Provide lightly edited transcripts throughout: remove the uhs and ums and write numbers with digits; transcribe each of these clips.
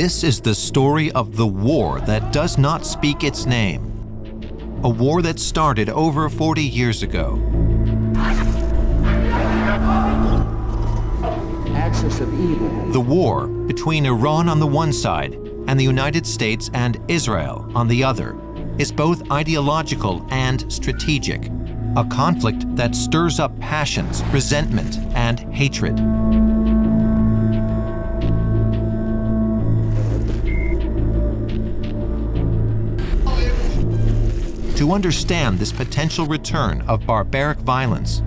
This is the story of the war that does not speak its name. A war that started over 40 years ago. Axis of evil. The war between Iran on the one side and the United States and Israel on the other is both ideological and strategic, a conflict that stirs up passions, resentment, and hatred. To understand this potential return of barbaric violence,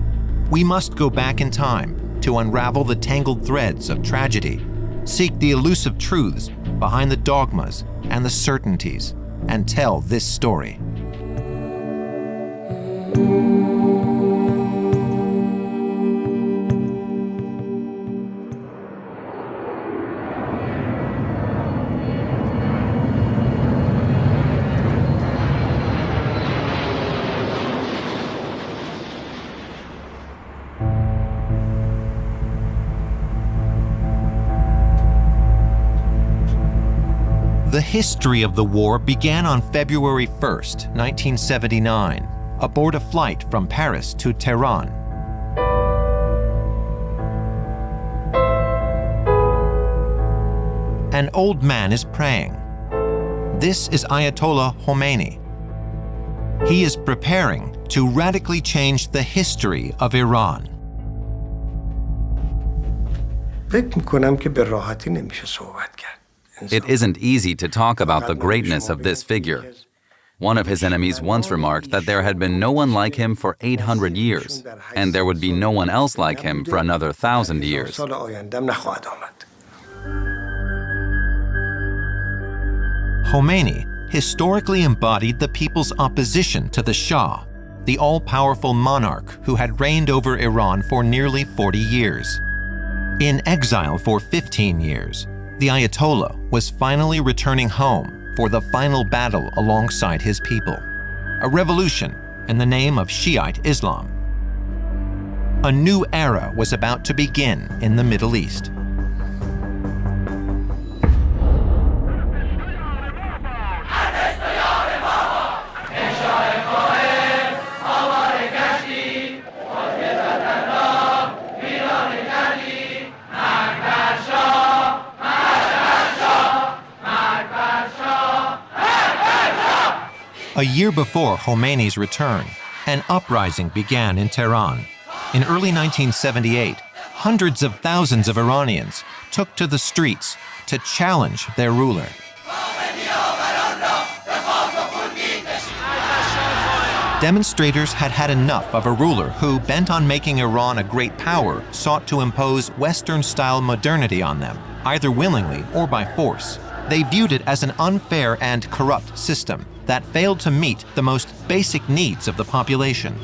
we must go back in time to unravel the tangled threads of tragedy, seek the elusive truths behind the dogmas and the certainties, and tell this story. The history of the war began on February 1st, 1979, aboard a flight from Paris to Tehran. An old man is praying. This is Ayatollah Khomeini. He is preparing to radically change the history of Iran. It isn't easy to talk about the greatness of this figure. One of his enemies once remarked that there had been no one like him for 800 years, and there would be no one else like him for another 1,000 years. Khomeini historically embodied the people's opposition to the Shah, the all-powerful monarch who had reigned over Iran for nearly 40 years. In exile for 15 years, the Ayatollah was finally returning home for the final battle alongside his people, a revolution in the name of Shiite Islam. A new era was about to begin in the Middle East. A year before Khomeini's return, an uprising began in Tehran. In early 1978, hundreds of thousands of Iranians took to the streets to challenge their ruler. Demonstrators had had enough of a ruler who, bent on making Iran a great power, sought to impose Western-style modernity on them, either willingly or by force. They viewed it as an unfair and corrupt system that failed to meet the most basic needs of the population.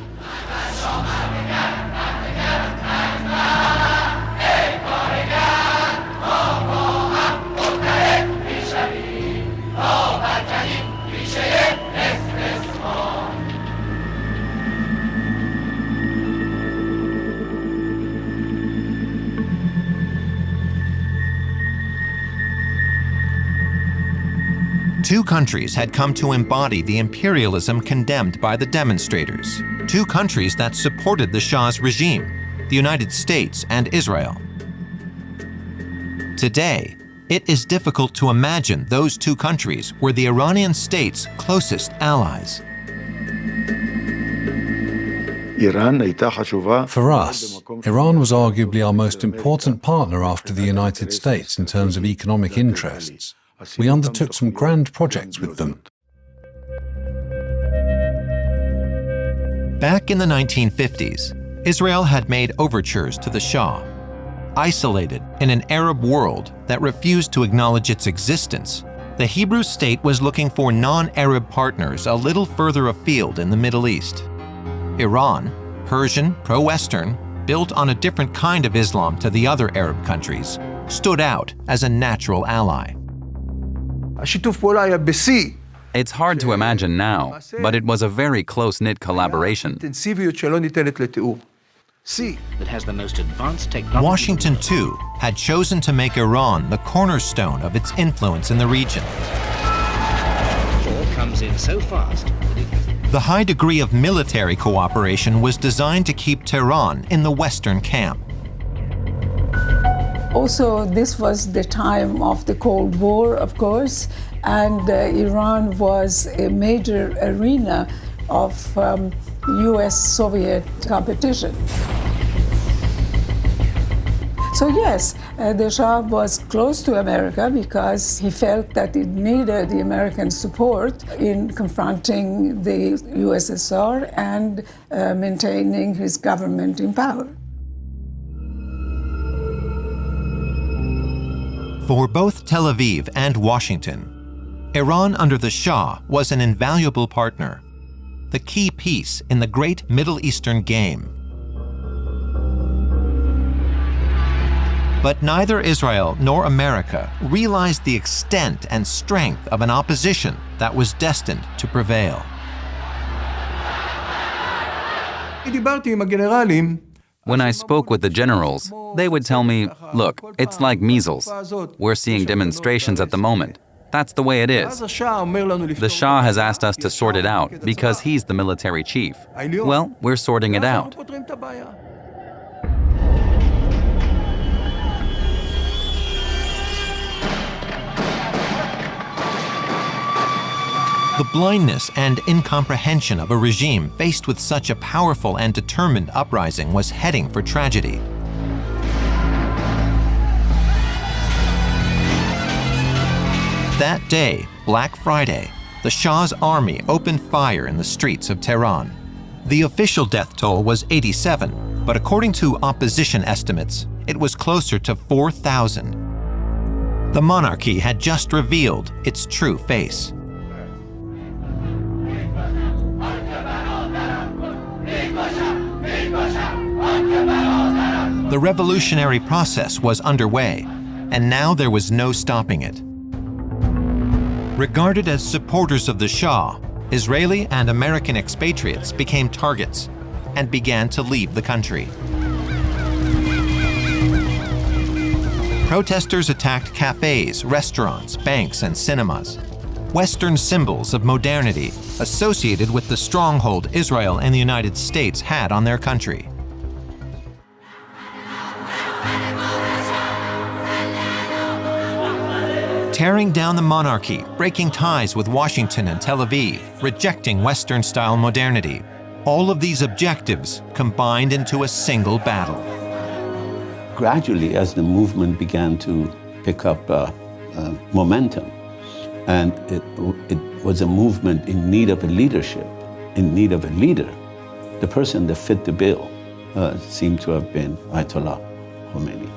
Two countries had come to embody the imperialism condemned by the demonstrators. Two countries that supported the Shah's regime, the United States and Israel. Today, it is difficult to imagine those two countries were the Iranian state's closest allies. For us, Iran was arguably our most important partner after the United States in terms of economic interests. We undertook some grand projects with them. Back in the 1950s, Israel had made overtures to the Shah. Isolated in an Arab world that refused to acknowledge its existence, the Hebrew state was looking for non-Arab partners a little further afield in the Middle East. Iran, Persian, pro-Western, built on a different kind of Islam to the other Arab countries, stood out as a natural ally. It's hard to imagine now, but it was a very close-knit collaboration. that has the most advanced technology. Washington, too, had chosen to make Iran the cornerstone of its influence in the region. All comes in so fast that it has. The high degree of military cooperation was designed to keep Tehran in the Western camp. Also, this was the time of the Cold War, of course, and Iran was a major arena of US-Soviet competition. So yes, the Shah was close to America because he felt that it needed the American support in confronting the USSR and maintaining his government in power. For both Tel Aviv and Washington, Iran under the Shah was an invaluable partner, the key piece in the great Middle Eastern game. But neither Israel nor America realized the extent and strength of an opposition that was destined to prevail. When I spoke with the generals, they would tell me, look, it's like measles. We're seeing demonstrations at the moment. That's the way it is. The Shah has asked us to sort it out because he's the military chief. Well, we're sorting it out. The blindness and incomprehension of a regime faced with such a powerful and determined uprising was heading for tragedy. That day, Black Friday, the Shah's army opened fire in the streets of Tehran. The official death toll was 87, but according to opposition estimates, it was closer to 4,000. The monarchy had just revealed its true face. The revolutionary process was underway, and now there was no stopping it. Regarded as supporters of the Shah, Israeli and American expatriates became targets and began to leave the country. Protesters attacked cafes, restaurants, banks, and cinemas, Western symbols of modernity associated with the stronghold Israel and the United States had on their country. Tearing down the monarchy, breaking ties with Washington and Tel Aviv, rejecting Western-style modernity. All of these objectives combined into a single battle. Gradually, as the movement began to pick up momentum, and it was a movement in need of a leadership, in need of a leader, the person that fit the bill seemed to have been Ayatollah Khomeini.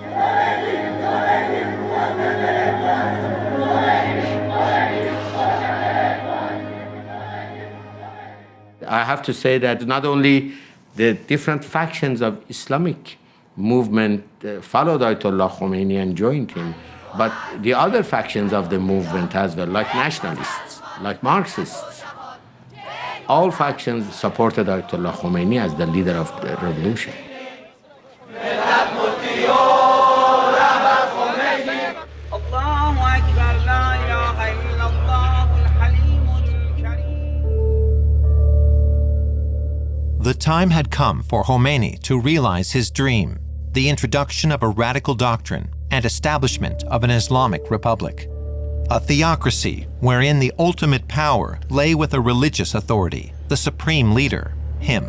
I have to say that not only the different factions of Islamic movement followed Ayatollah Khomeini and joined him, but the other factions of the movement as well, like nationalists, like Marxists, all factions supported Ayatollah Khomeini as the leader of the revolution. The time had come for Khomeini to realize his dream, the introduction of a radical doctrine and establishment of an Islamic Republic. A theocracy wherein the ultimate power lay with a religious authority, the supreme leader, him.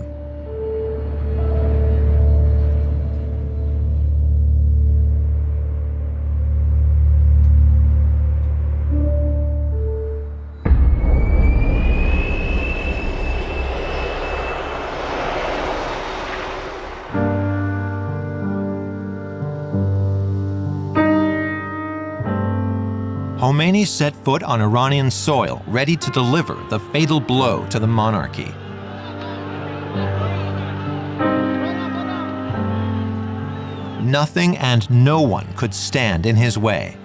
Khomeini set foot on Iranian soil, ready to deliver the fatal blow to the monarchy. Nothing and no one could stand in his way.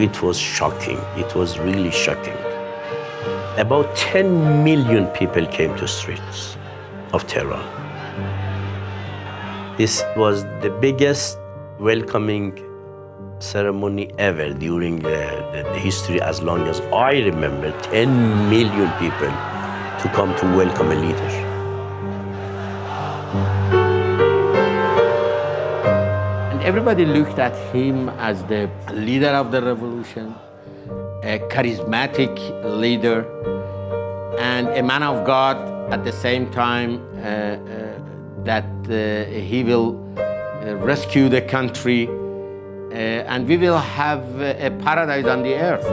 It was shocking. It was really shocking. About 10 million people came to streets of Tehran. This was the biggest welcoming ceremony ever during the history, as long as I remember. 10 million people to come to welcome a leader. And everybody looked at him as the leader of the revolution, a charismatic leader, and a man of God at the same time, that he will rescue the country, and we will have a paradise on the earth.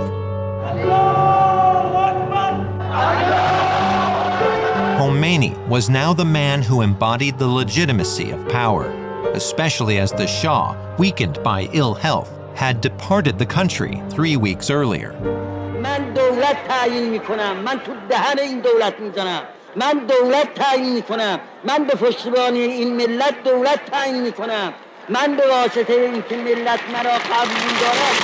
Khomeini was now the man who embodied the legitimacy of power, especially as the Shah, weakened by ill health, had departed the country 3 weeks earlier. من دولت تعیین میکنم، من تو دهن این دولت میزنم، من دولت تعیین میکنم، من به پشتیبانی این ملت دولت تعیین میکنم، من به واسطه اینکه ملت مرا قبول دارد.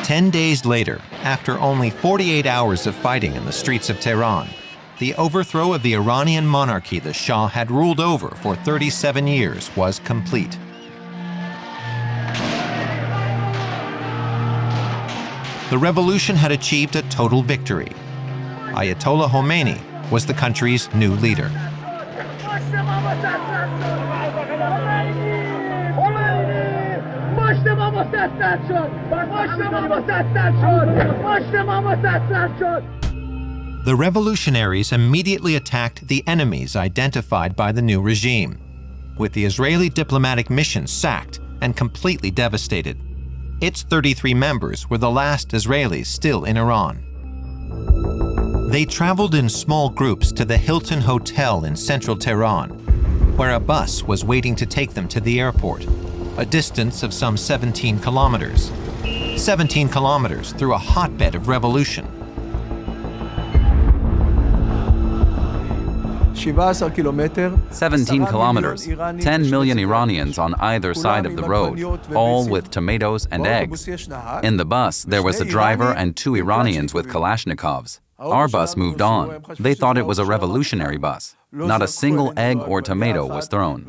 10 days later, after only 48 hours of fighting in the streets of Tehran, the overthrow of the Iranian monarchy the Shah had ruled over for 37 years was complete. The revolution had achieved a total victory. Ayatollah Khomeini was the country's new leader. The revolutionaries immediately attacked the enemies identified by the new regime, with the Israeli diplomatic mission sacked and completely devastated. Its 33 members were the last Israelis still in Iran. They traveled in small groups to the Hilton Hotel in central Tehran, where a bus was waiting to take them to the airport, a distance of some 17 kilometers. 17 kilometers through a hotbed of revolution. 17 kilometers, 10 million Iranians on either side of the road, all with tomatoes and eggs. In the bus, there was a driver and 2 Iranians with Kalashnikovs. Our bus moved on. They thought it was a revolutionary bus. Not a single egg or tomato was thrown.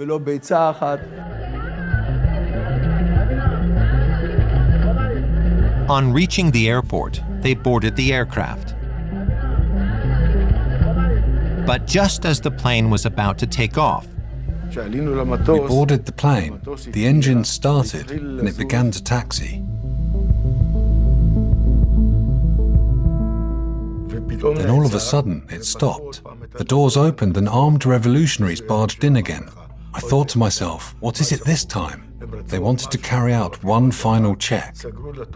On reaching the airport, they boarded the aircraft. But just as the plane was about to take off, we boarded the plane, the engine started, and it began to taxi. Then all of a sudden, it stopped. The doors opened and armed revolutionaries barged in again. I thought to myself, what is it this time? They wanted to carry out one final check.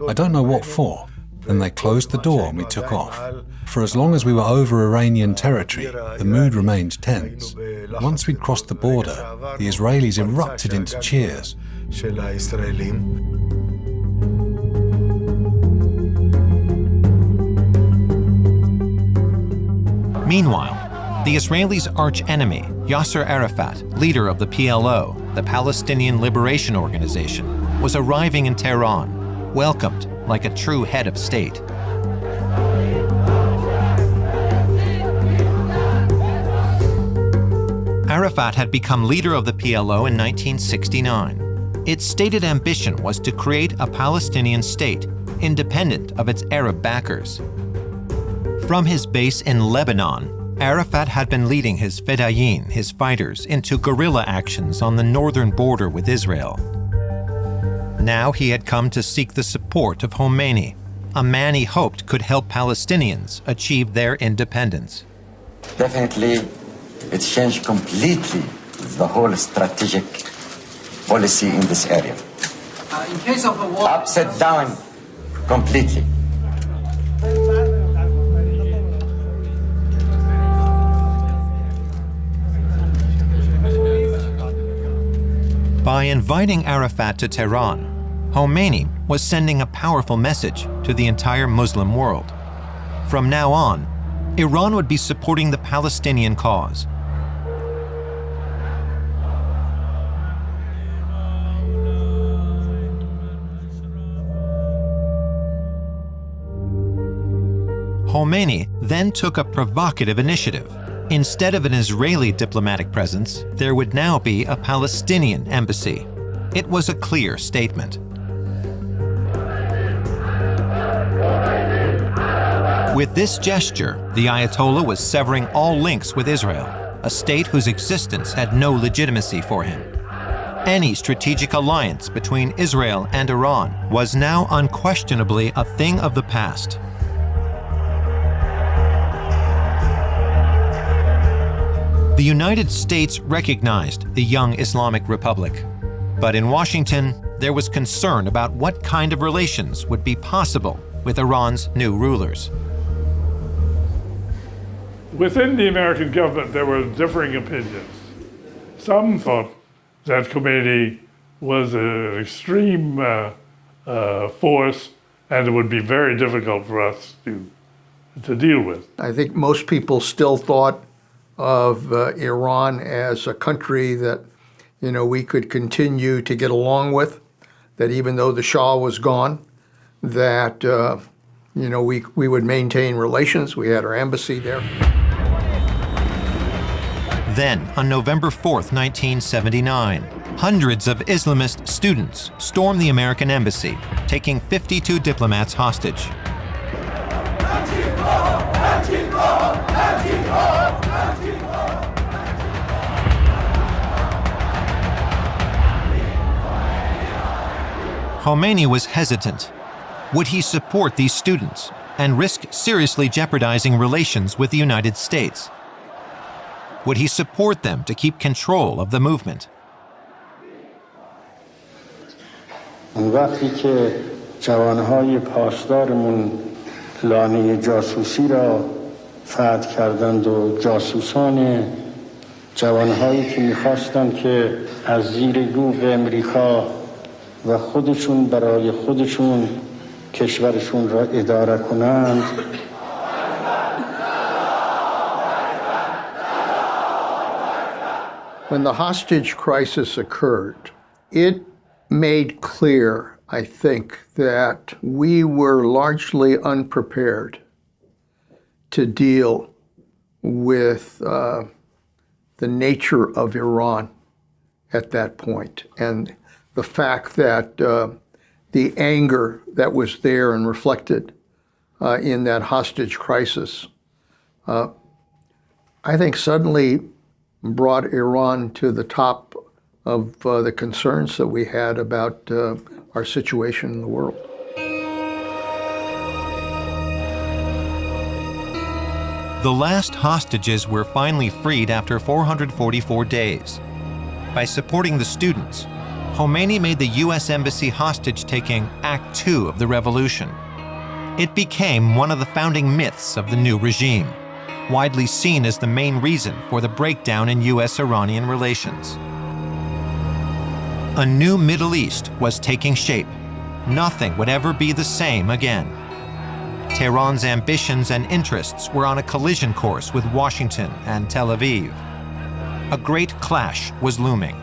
I don't know what for. Then they closed the door and we took off. For as long as we were over Iranian territory, the mood remained tense. Once we'd crossed the border, the Israelis erupted into cheers. Meanwhile, the Israelis' arch-enemy, Yasser Arafat, leader of the PLO, the Palestinian Liberation Organization, was arriving in Tehran, welcomed like a true head of state. Arafat had become leader of the PLO in 1969. Its stated ambition was to create a Palestinian state, independent of its Arab backers. From his base in Lebanon, Arafat had been leading his Fedayeen, his fighters, into guerrilla actions on the northern border with Israel. Now he had come to seek the support of Khomeini, a man he hoped could help Palestinians achieve their independence. Definitely, it changed completely the whole strategic policy in this area. In case of a war, upside down completely. By inviting Arafat to Tehran, Khomeini was sending a powerful message to the entire Muslim world. From now on, Iran would be supporting the Palestinian cause. Khomeini then took a provocative initiative. Instead of an Israeli diplomatic presence, there would now be a Palestinian embassy. It was a clear statement. With this gesture, the Ayatollah was severing all links with Israel, a state whose existence had no legitimacy for him. Any strategic alliance between Israel and Iran was now unquestionably a thing of the past. The United States recognized the young Islamic Republic, but in Washington, there was concern about what kind of relations would be possible with Iran's new rulers. Within the American government, there were differing opinions. Some thought that Khomeini was an extreme force, and it would be very difficult for us to deal with. I think most people still thought of Iran as a country that, we could continue to get along with, that even though the Shah was gone, that, we would maintain relations. We had our embassy there. Then, on November 4th, 1979, hundreds of Islamist students stormed the American embassy, taking 52 diplomats hostage. Khomeini was hesitant. Would he support these students and risk seriously jeopardizing relations with the United States? Would he support them to keep control of the movement? وقتی که جوانهای پاسدارمون لانه جاسوسی را فتح کردند و جاسوسان جوانهایی که می‌خواستند که از زیر دوغ امریکا و خودشون برای خودشون کشورشون را اداره کنند. When the hostage crisis occurred, it made clear, I think, that we were largely unprepared to deal with the nature of Iran at that point, and the fact that the anger that was there and reflected in that hostage crisis, I think suddenly brought Iran to the top of the concerns that we had about our situation in the world. The last hostages were finally freed after 444 days. By supporting the students, Khomeini made the U.S. Embassy hostage-taking Act 2 of the revolution. It became one of the founding myths of the new regime, widely seen as the main reason for the breakdown in U.S.-Iranian relations. A new Middle East was taking shape. Nothing would ever be the same again. Tehran's ambitions and interests were on a collision course with Washington and Tel Aviv. A great clash was looming.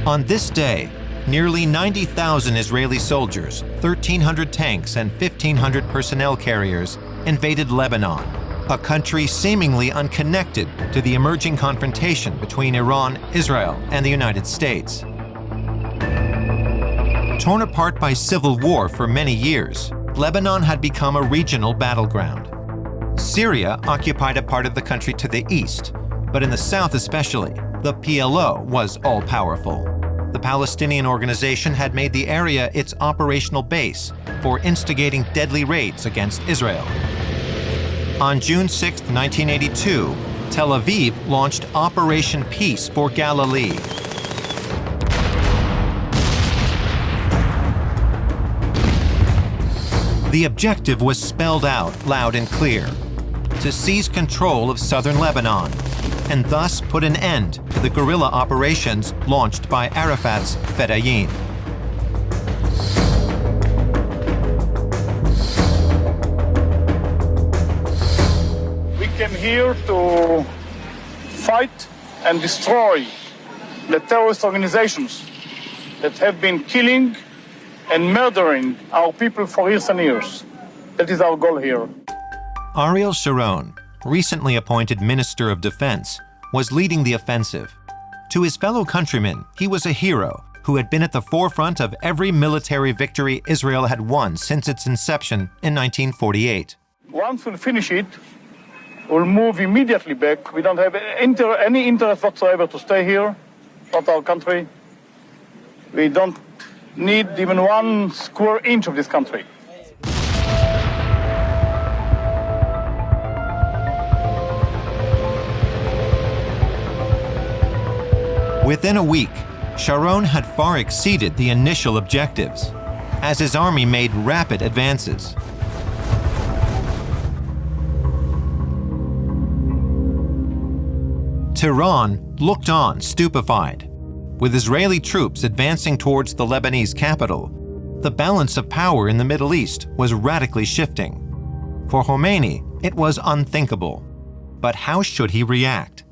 On this day, nearly 90,000 Israeli soldiers, 1,300 tanks, and 1,500 personnel carriers invaded Lebanon, a country seemingly unconnected to the emerging confrontation between Iran, Israel, and the United States. Torn apart by civil war for many years, Lebanon had become a regional battleground. Syria occupied a part of the country to the east, but in the south especially, the PLO was all-powerful. The Palestinian organization had made the area its operational base for instigating deadly raids against Israel. On June 6, 1982, Tel Aviv launched Operation Peace for Galilee. The objective was spelled out loud and clear: to seize control of southern Lebanon, and thus put an end to the guerrilla operations launched by Arafat's Fedayeen. We came here to fight and destroy the terrorist organizations that have been killing and murdering our people for years and years. That is our goal here. Ariel Sharon, recently appointed Minister of Defense, was leading the offensive. To his fellow countrymen, he was a hero who had been at the forefront of every military victory Israel had won since its inception in 1948. Once we finish it, we'll move immediately back. We don't have any interest whatsoever to stay here, not our country. We don't need even 1 square inch of this country. Within a week, Sharon had far exceeded the initial objectives, as his army made rapid advances. Tehran looked on stupefied. With Israeli troops advancing towards the Lebanese capital, the balance of power in the Middle East was radically shifting. For Khomeini, it was unthinkable. But how should he react?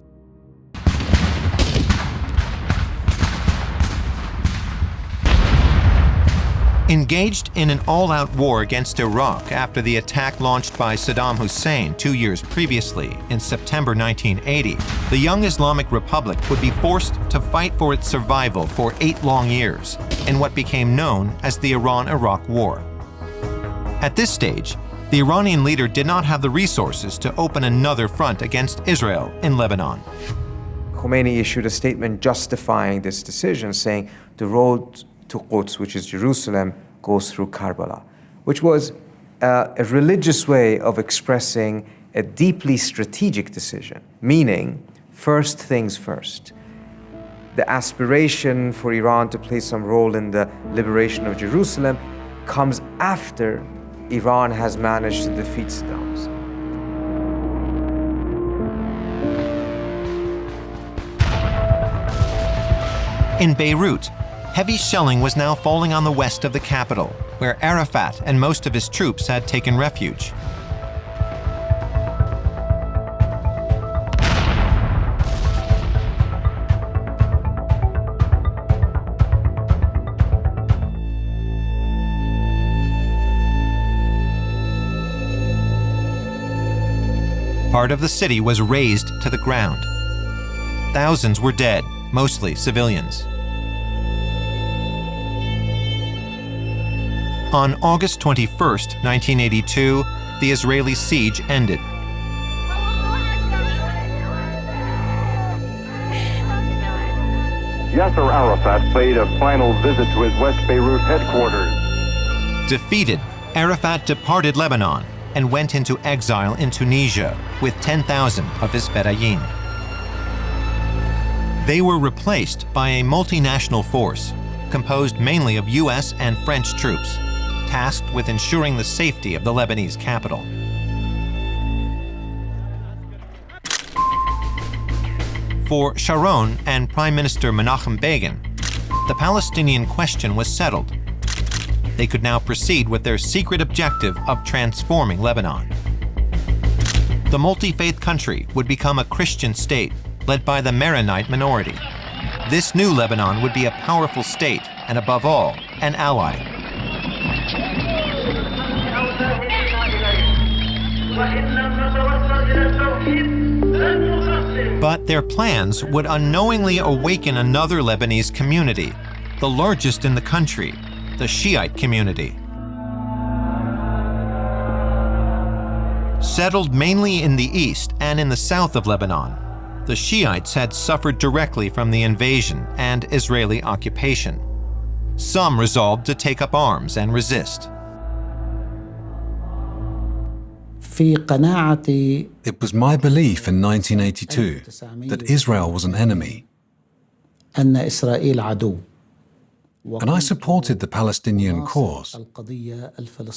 Engaged in an all-out war against Iraq after the attack launched by Saddam Hussein 2 years previously in September 1980, the young Islamic Republic would be forced to fight for its survival for 8 long years in what became known as the Iran-Iraq War. At this stage, the Iranian leader did not have the resources to open another front against Israel in Lebanon. Khomeini issued a statement justifying this decision, saying the road to Quds, which is Jerusalem, goes through Karbala, which was a religious way of expressing a deeply strategic decision, meaning first things first. The aspiration for Iran to play some role in the liberation of Jerusalem comes after Iran has managed to defeat Saddam Hussein. In Beirut, heavy shelling was now falling on the west of the capital, where Arafat and most of his troops had taken refuge. Part of the city was razed to the ground. Thousands were dead, mostly civilians. On August 21, 1982, the Israeli siege ended. Yasser Arafat paid a final visit to his West Beirut headquarters. Defeated, Arafat departed Lebanon and went into exile in Tunisia with 10,000 of his Fedayeen. They were replaced by a multinational force composed mainly of US and French troops, tasked with ensuring the safety of the Lebanese capital. For Sharon and Prime Minister Menachem Begin, the Palestinian question was settled. They could now proceed with their secret objective of transforming Lebanon. The multi-faith country would become a Christian state led by the Maronite minority. This new Lebanon would be a powerful state and, above all, an ally. But their plans would unknowingly awaken another Lebanese community, the largest in the country, the Shiite community. Settled mainly in the east and in the south of Lebanon, the Shiites had suffered directly from the invasion and Israeli occupation. Some resolved to take up arms and resist. It was my belief in 1982 that Israel was an enemy. And I supported the Palestinian cause.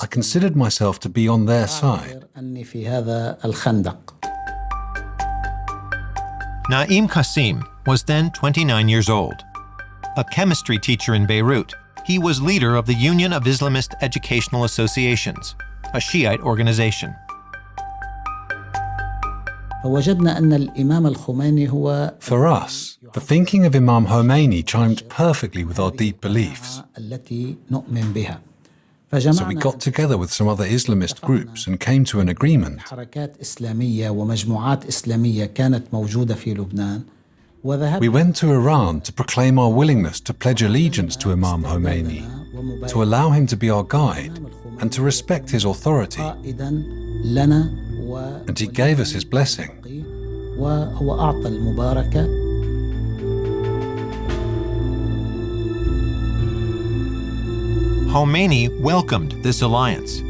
I considered myself to be on their side. Naim Qasim was then 29 years old. A chemistry teacher in Beirut, he was leader of the Union of Islamist Educational Associations, a Shiite organization. فوجدنا أن الإمام الخميني هو For us, the thinking of Imam Khomeini chimed perfectly with our deep beliefs. التي نؤمن بها. So we got together with some other Islamist groups and came to an agreement. حركات إسلامية ومجموعات إسلامية كانت موجودة في لبنان. We went to Iran to proclaim our willingness to pledge allegiance to Imam Khomeini, to allow him to be our guide, and to respect his authority. And he gave us his blessing. وهو أعطى المباركة. Khomeini welcomed this alliance.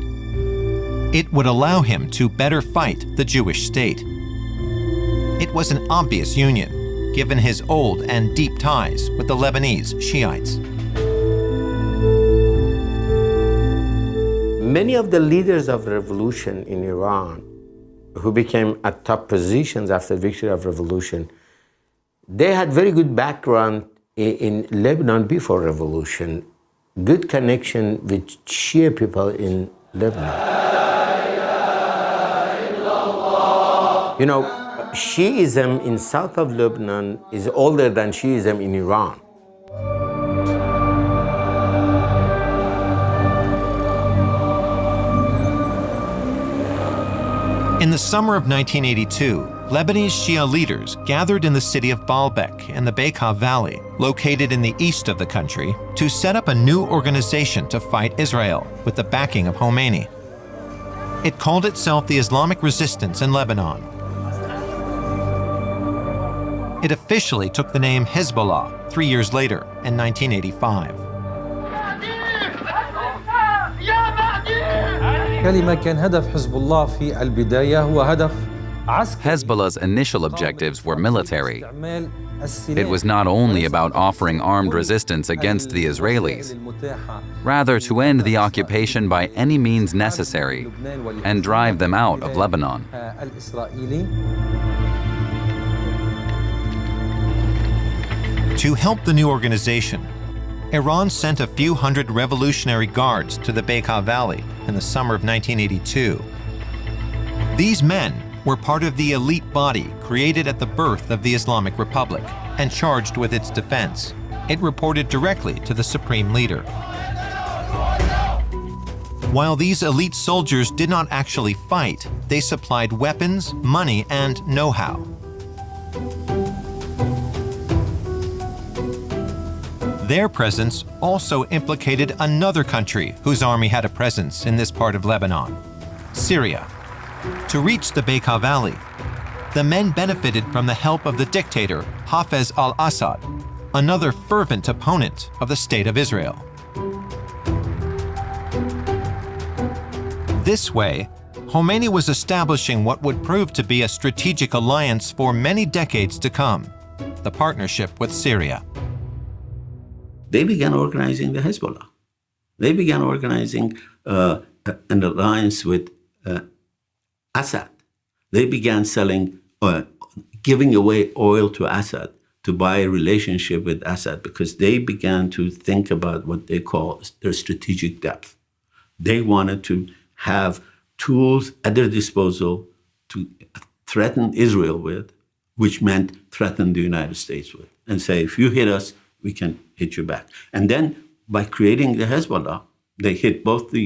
It would allow him to better fight the Jewish state. It was an obvious union, given his old and deep ties with the Lebanese Shiites. Many of the leaders of the revolution in Iran, who became at top positions after the victory of revolution, they had very good background in Lebanon before revolution, good connection with Shia people in Lebanon. You know, Shiism in south of Lebanon is older than Shiism in Iran. In the summer of 1982, Lebanese Shia leaders gathered in the city of Baalbek in the Bekaa Valley, located in the east of the country, to set up a new organization to fight Israel with the backing of Khomeini. It called itself the Islamic Resistance in Lebanon. It officially took the name Hezbollah 3 years later in 1985. Hezbollah's initial objectives were military. It was not only about offering armed resistance against the Israelis, rather to end the occupation by any means necessary and drive them out of Lebanon. To help the new organization, Iran sent a few hundred revolutionary guards to the Bekaa Valley in the summer of 1982. These men were part of the elite body created at the birth of the Islamic Republic and charged with its defense. It reported directly to the supreme leader. While these elite soldiers did not actually fight, they supplied weapons, money, and know-how. Their presence also implicated another country whose army had a presence in this part of Lebanon, Syria. To reach the Bekaa Valley, the men benefited from the help of the dictator Hafez al-Assad, another fervent opponent of the State of Israel. This way, Khomeini was establishing what would prove to be a strategic alliance for many decades to come, the partnership with Syria. They began organizing the Hezbollah. They began organizing an alliance with Assad. They began selling, giving away oil to Assad to buy a relationship with Assad because they began to think about what they call their strategic depth. They wanted to have tools at their disposal to threaten Israel with, which meant threaten the United States with, and say, if you hit us, we can hit you back. And then by creating the Hezbollah, they hit both the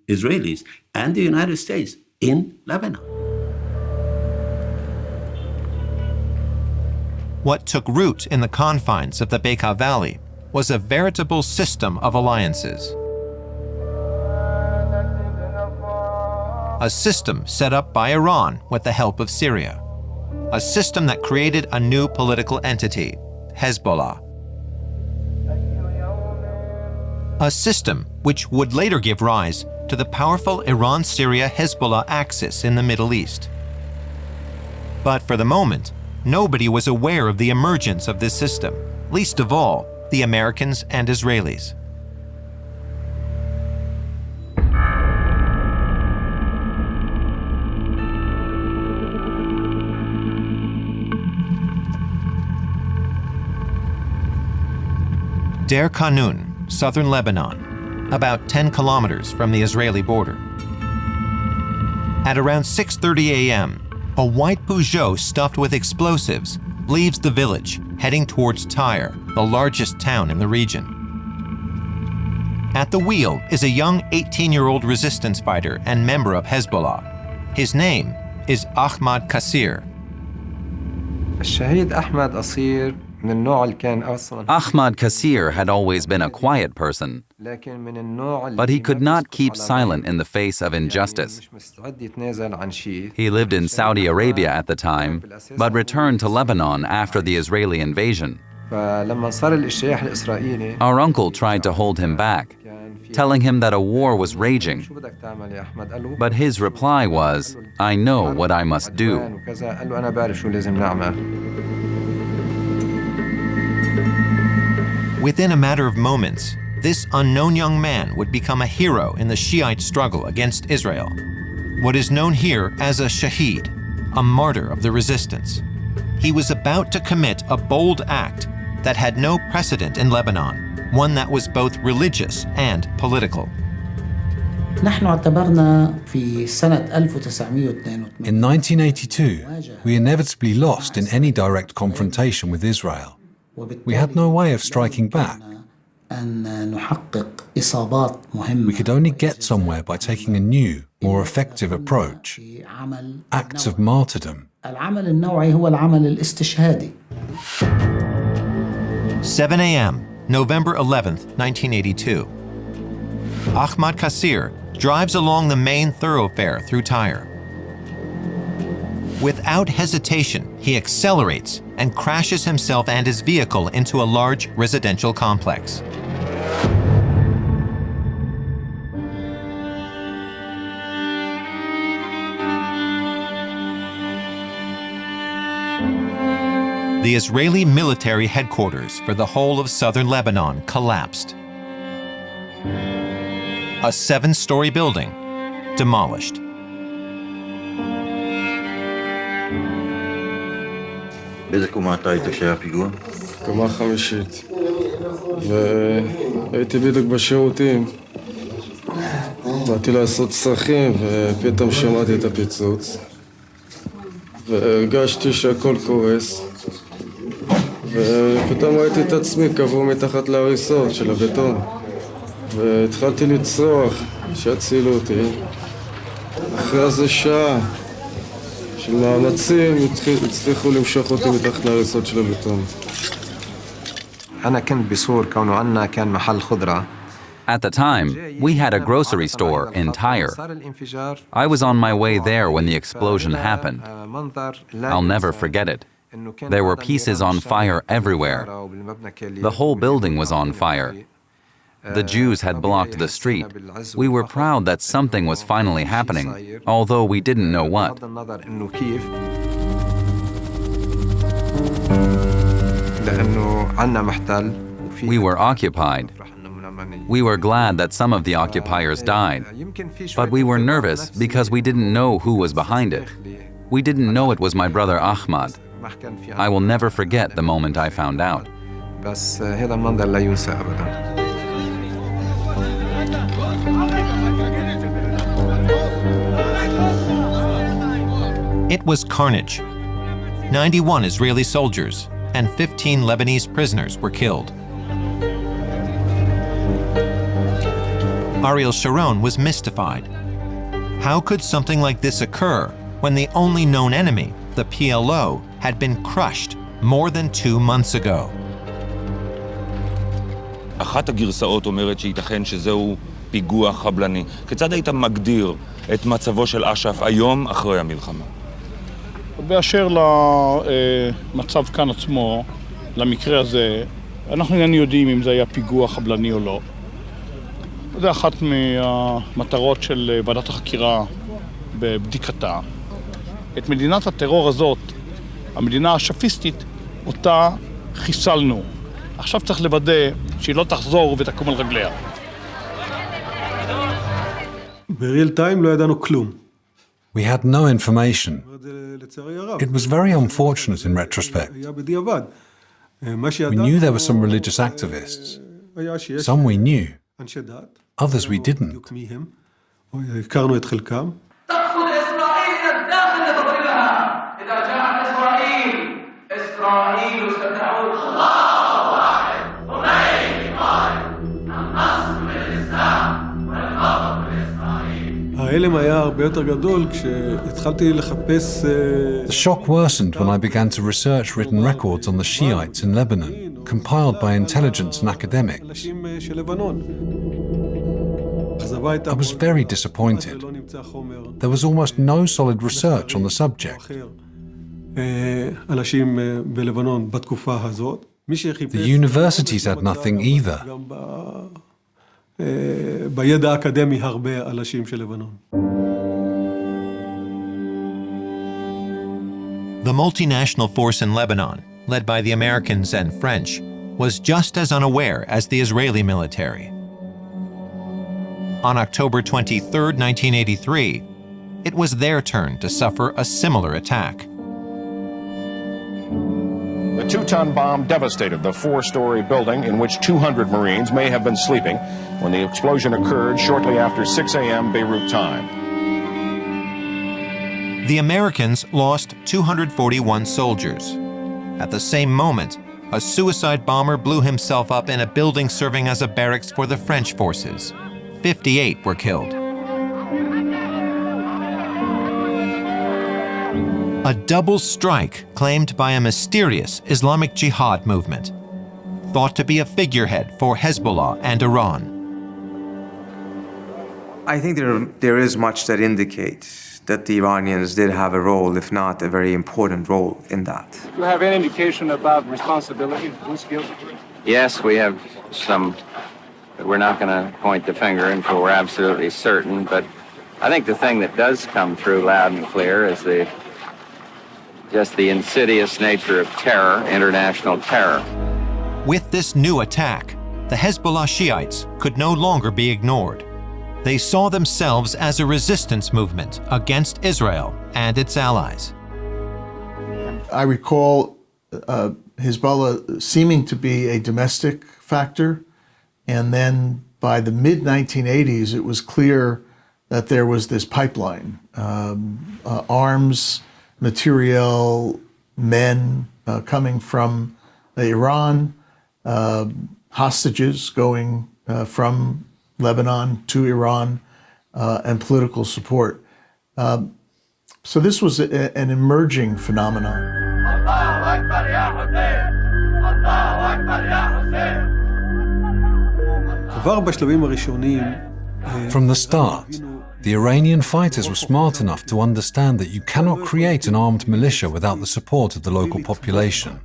Israelis and the United States in Lebanon. What took root in the confines of the Bekaa Valley was a veritable system of alliances. A system set up by Iran with the help of Syria. A system that created a new political entity, Hezbollah. A system which would later give rise to the powerful Iran-Syria-Hezbollah axis in the Middle East. But for the moment, nobody was aware of the emergence of this system, least of all, the Americans and Israelis. Der Kanun, southern Lebanon, about 10 kilometers from the Israeli border. At around 6:30 a.m., a white Peugeot stuffed with explosives leaves the village, heading towards Tyre, the largest town in the region. At the wheel is a young 18-year-old resistance fighter and member of Hezbollah. His name is Ahmad Kassir. Ahmad Kassir had always been a quiet person, but he could not keep silent in the face of injustice. He lived in Saudi Arabia at the time, but returned to Lebanon after the Israeli invasion. Our uncle tried to hold him back, telling him that a war was raging. But his reply was, "I know what I must do." Within a matter of moments, this unknown young man would become a hero in the Shiite struggle against Israel. What is known here as a shaheed, a martyr of the resistance. He was about to commit a bold act that had no precedent in Lebanon, one that was both religious and political. In 1982, we inevitably lost in any direct confrontation with Israel. We had no way of striking back. We could only get somewhere by taking a new, more effective approach. Acts of martyrdom. 7 a.m., November 11th, 1982. Ahmad Kassir drives along the main thoroughfare through Tyre. Without hesitation, he accelerates and crashes himself and his vehicle into a large residential complex. The Israeli military headquarters for the whole of southern Lebanon collapsed. A 7-story building demolished. באיזה קומה אתה היית כשהיה פיגוע? קומה חמישית. והייתי בדיוק בשירותים. באתי לעשות צרכים ופתאום שמעתי את הפיצוץ. והרגשתי שהכל קורס. ופתאום ראיתי את עצמי קבור מתחת להריסות של הבטון. והתחלתי לצרוח שיצילו אותי. אחרי איזה שעה של מאמצים הצליחו למשוך אותי מתחת להריסות של הבטון. أنا كنت بصور كونه عنا كان محل خضرة. At the time, we had a grocery store in Tyre. I was on my way there when the explosion happened. I'll never forget it. There were pieces on fire everywhere. The whole building was on fire. The Jews had blocked the street. We were proud that something was finally happening, although we didn't know what. We were occupied. We were glad that some of the occupiers died, but we were nervous because we didn't know who was behind it. We didn't know it was my brother Ahmad. I will never forget the moment I found out. It was carnage. 91 Israeli soldiers and 15 Lebanese prisoners were killed. Ariel Sharon was mystified. How could something like this occur when the only known enemy, the PLO, had been crushed more than 2 months ago? אחת הגרסאות אומרת שייתכן שזהו פיגוע חבלני. כיצד היית מגדיר את מצבו של אש"ף היום אחרי המלחמה? באשר למצב כאן עצמו, למקרה הזה, אנחנו איננו יודעים אם זה היה פיגוע חבלני או לא. זה אחת מהמטרות של ועדת החקירה בבדיקתה. את מדינת הטרור הזאת, המדינה השפיסטית, אותה חיסלנו. עכשיו צריך לוודא שהיא לא תחזור ותקום על רגליה. בריל טיים לא ידענו כלום. We had no information. It was very unfortunate in retrospect. We knew there were some religious activists. Some we knew. Others we didn't. הכרנו את חלקם. The shock worsened when I began to research written records on the Shiites in Lebanon, compiled by intelligence and academics. I was very disappointed. There was almost no solid research on the subject. The universities had nothing either. The multinational force in Lebanon, led by the Americans and French, was just as unaware as the Israeli military. On October 23, 1983, it was their turn to suffer a similar attack. The 2-ton bomb devastated the 4-story building in which 200 Marines may have been sleeping when the explosion occurred shortly after 6 a.m. Beirut time. The Americans lost 241 soldiers. At the same moment, a suicide bomber blew himself up in a building serving as a barracks for the French forces. 58 were killed. A double strike claimed by a mysterious Islamic Jihad movement, thought to be a figurehead for Hezbollah and Iran. I think there is much that indicates that the Iranians did have a role, if not a very important role, in that. Do you have any indication about responsibility? Who's guilty? Yes, we have some, but we're not going to point the finger until we're absolutely certain. But I think the thing that does come through loud and clear is just the insidious nature of terror, international terror. With this new attack, the Hezbollah Shiites could no longer be ignored. They saw themselves as a resistance movement against Israel and its allies. I recall Hezbollah seeming to be a domestic factor, and then by the mid-1980s, it was clear that there was this pipeline, arms, material, men coming from Iran, hostages going from Lebanon to Iran, and political support. So this was an emerging phenomenon. From the start, the Iranian fighters were smart enough to understand that you cannot create an armed militia without the support of the local population.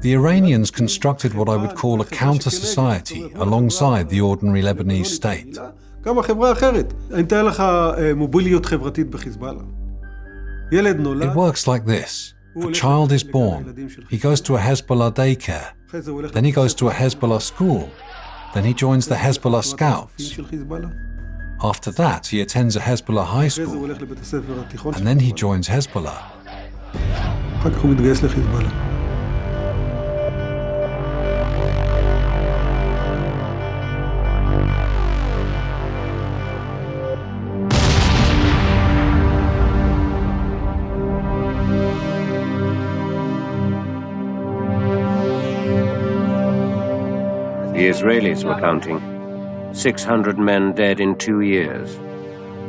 The Iranians constructed what I would call a counter-society alongside the ordinary Lebanese state. It works like this. A child is born, he goes to a Hezbollah daycare, then he goes to a Hezbollah school, then he joins the Hezbollah scouts. After that, he attends a Hezbollah high school, and then he joins Hezbollah. The Israelis were counting. 600 men dead in 2 years.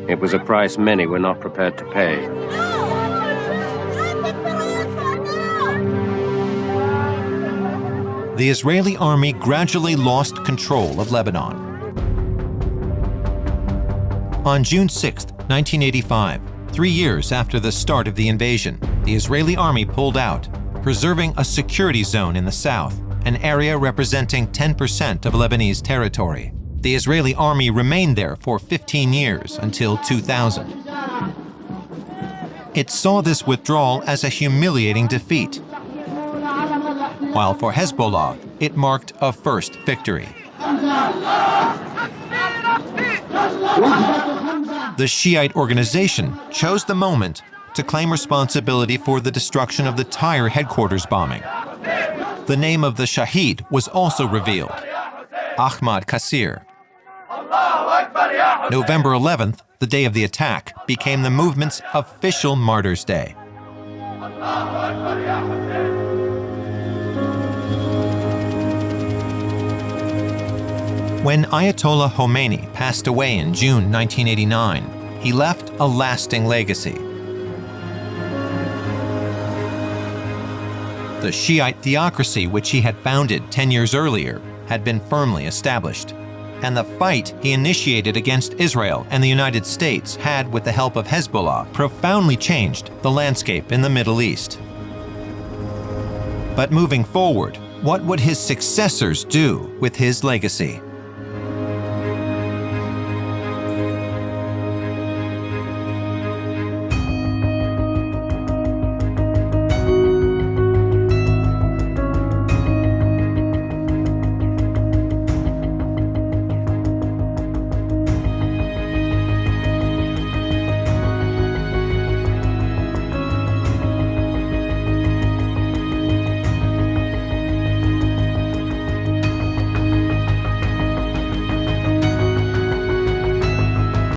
It was a price many were not prepared to pay. The Israeli army gradually lost control of Lebanon. On June 6, 1985, 3 years after the start of the invasion, the Israeli army pulled out, preserving a security zone in the south, an area representing 10% of Lebanese territory. The Israeli army remained there for 15 years until 2000. It saw this withdrawal as a humiliating defeat, while for Hezbollah, it marked a first victory. The Shiite organization chose the moment to claim responsibility for the destruction of the Tyre headquarters bombing. The name of the Shaheed was also revealed, Ahmad Qasir. November 11th, the day of the attack, became the movement's official Martyrs' Day. When Ayatollah Khomeini passed away in June 1989, he left a lasting legacy. The Shiite theocracy which he had founded 10 years earlier had been firmly established, and the fight he initiated against Israel and the United States had, with the help of Hezbollah, profoundly changed the landscape in the Middle East. But moving forward, what would his successors do with his legacy?